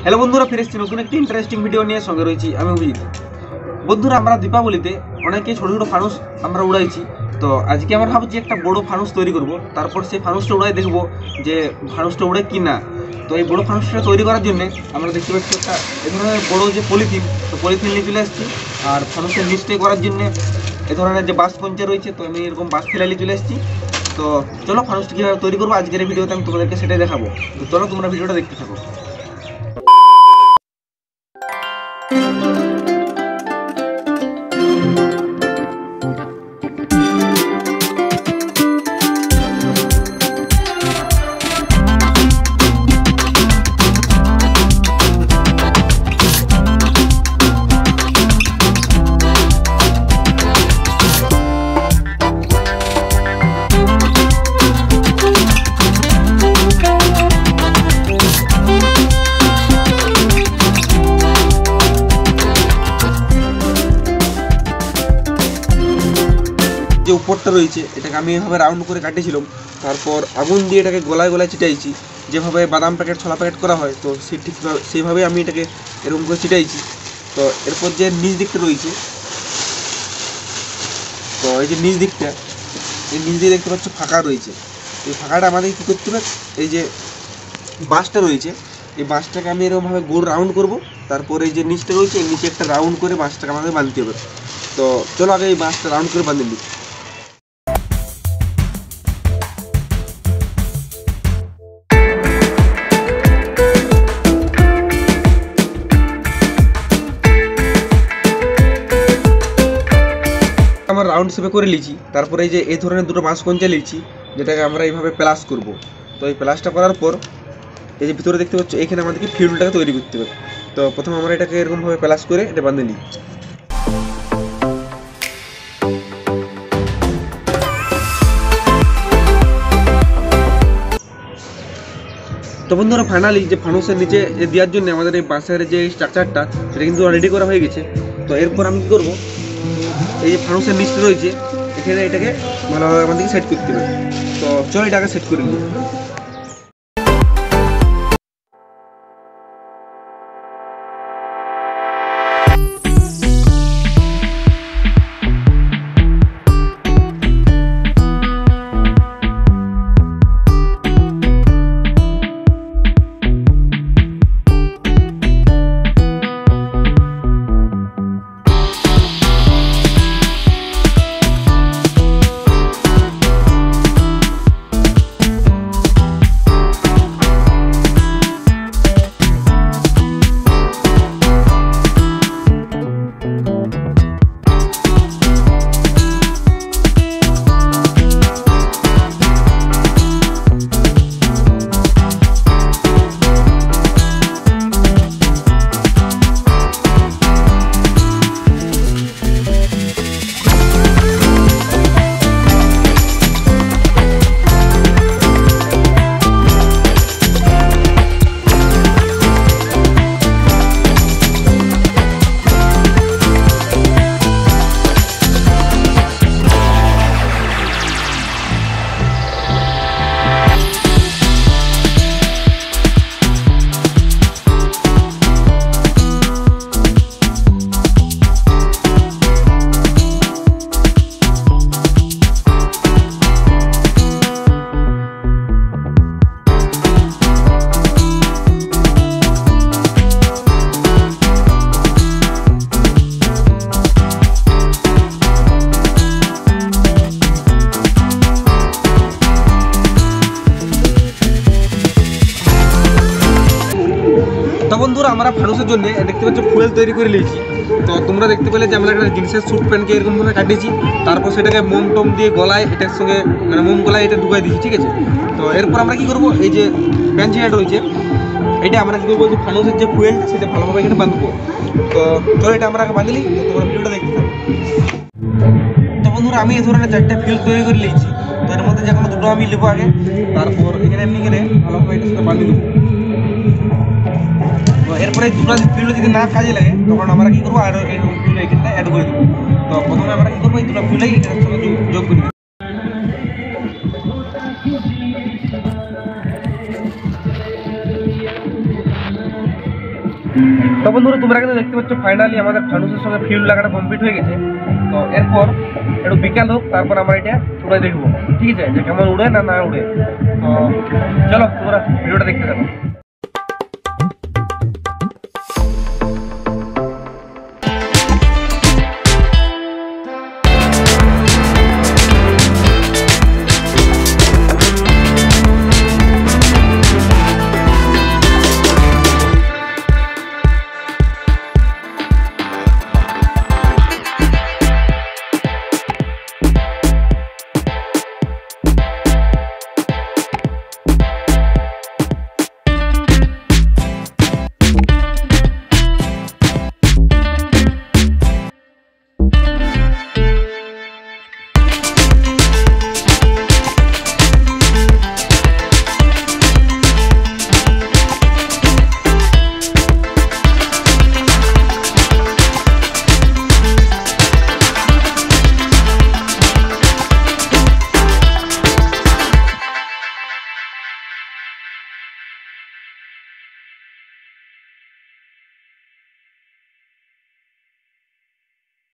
Hello বন্ধুরা, ফিরে এসেছি নতুন একটি ইন্টারেস্টিং ভিডিও নিয়ে। সঙ্গে রয়েছি আমি অভিজিৎ। বন্ধুরা, আমরা দীপাবলিতে অনেকে ছোটো ছোটো ফানুস আমরা উড়াইছি। তো আজকে আমরা ভাবছি একটা বড় ফানুস তৈরি করব, তারপর সেই ফানুসটা উড়াই দেখবো যে ফানুসটা উড়ে কি না। তো এই বড়ো ফানুসটা তৈরি করার জন্য আমরা দেখতে পাচ্ছি একটা এ ধরনের বড়ো যে পলিথিন, তো পলিথিন নিয়ে চলে আসছি। আর ফানুসের নিচটাই করার জন্য এ ধরনের যে বাঁশ কঞ্চা রয়েছে, তো আমি এরকম বাঁশ ফেলে নিয়ে চলে এসেছি। তো চলো ফানুসটা কীভাবে তৈরি করবো আজকের এই ভিডিওতে আমি তোমাদেরকে সেটাই দেখাবো। তো চলো তোমরা ভিডিওটা দেখতে থাকো। যে উপরটা রয়েছে এটাকে আমি এভাবে রাউন্ড করে কাটিয়েছিলাম। তারপর আগুন দিয়ে এটাকে গলায় গলায় ছিটাইছি, যেভাবে বাদাম প্যাকেট ছোলা প্যাকেট করা হয়। তো সেইভাবে আমি এটাকে এরকম করে ছিটাইছি। তো এরপর যে নিচ দিকটা রয়েছে, তো এই যে নিচ দিকটা, এই নিচ দিয়ে দেখতে পাচ্ছ ফাঁকা রয়েছে। এই ফাঁকাটা আমাদের কী করতে হবে, এই যে বাঁশটা রয়েছে এই বাঁশটাকে আমি এরকমভাবে গোল রাউন্ড করব। তারপর এই যে নিচটা রয়েছে এই নিচে একটা রাউন্ড করে বাঁশটাকে আমাদের বাঁধতে হবে। তো চলো আগে এই বাঁশটা রাউন্ড করে বাঁধে নিই। আমার রাউন্ড শেপে করে নিয়েছি। তারপরে এই যে এই ধরনের দুটো বাঁশ কঞ্চা নিয়েছি, যেটাকে আমরা এইভাবে প্লাস করব। তো এই প্লাসটা করার পর এই যে ভিতরে দেখতে পাচ্ছ এখানে আমাদেরকে ফিল্ডটাকে তৈরি করতে হবে। তো প্রথমে আমরা এটাকে এরকমভাবে প্লাস করে এটা বাঁধে নিই। তো বন্ধুরা, ফাইনালি যে ফানুসের নিচে দেওয়ার জন্য আমাদের এই বাঁশের যে স্ট্রাকচারটা সেটা কিন্তু রেডি করা হয়ে গেছে। তো এরপর আমি কী করবো, এই যে ফানুসের নিচটা রয়েছে এখানে এটাকে ভালোভাবে আমাদেরকে সেট করতে হবে। তো চলো এটাকে সেট করে নিই। তো বন্ধুরা, আমরা ফানুসের জন্য দেখতে পাচ্ছ ফুয়েল তৈরি করে নিয়েছি। তো তোমরা দেখতে পেলে যে আমরা একটা জিন্সের স্যুট প্যান্টকে এরকমভাবে কাটিয়েছি। তারপর সেটাকে মোম টোম দিয়ে গলায় এটার সঙ্গে মানে মোম গলায় এটা ঢুকাই দিয়েছি, ঠিক আছে। তো এরপর আমরা কী করবো, এই যে প্যান্ট শার্ট রয়েছে এটা আমরা কী করবো, যে ফানুসের যে ফুয়েল সেটা ভালোভাবে এখানে বাঁধবো। তো চলো এটা আমরা বাঁধিলি। তো তোমরা ভিডিওটা দেখতে থাকো। তো বন্ধুরা, আমি এই ধরনের 4টা ফিল্ড তৈরি করে নিয়েছি। তো এর মধ্যে যে কোনো দুটো আমি নেবো আগে, তারপর এখানে এমনি করে ভালোভাবে এটার সাথে বাঁধে দেবো। তো এরপরে দুটো ফিল্ড যদি না কাজে লাগে তখন আমরা কী করবো, আর এই ফিল্ড এখানটা অ্যাড করে দেবো। তো প্রথমে আমরা কী করবো, এই দুটো ফিল্ডই এটার সঙ্গে যোগ করে দেবো। তো বন্ধুরা তোমরা কিন্তু দেখতে পাচ্ছ ফাইনালি আমাদের ফানুসের সঙ্গে ফিউল লাগাটা কমপ্লিট হয়ে গেছে। তো এরপর একটু বিকাল হোক, তারপর আমরা এটা উড়ে দেখবো, ঠিক আছে, যে কেমন উড়ে না উড়ে। তো চলো তোমরা ভিডিওটা দেখতে থাকো।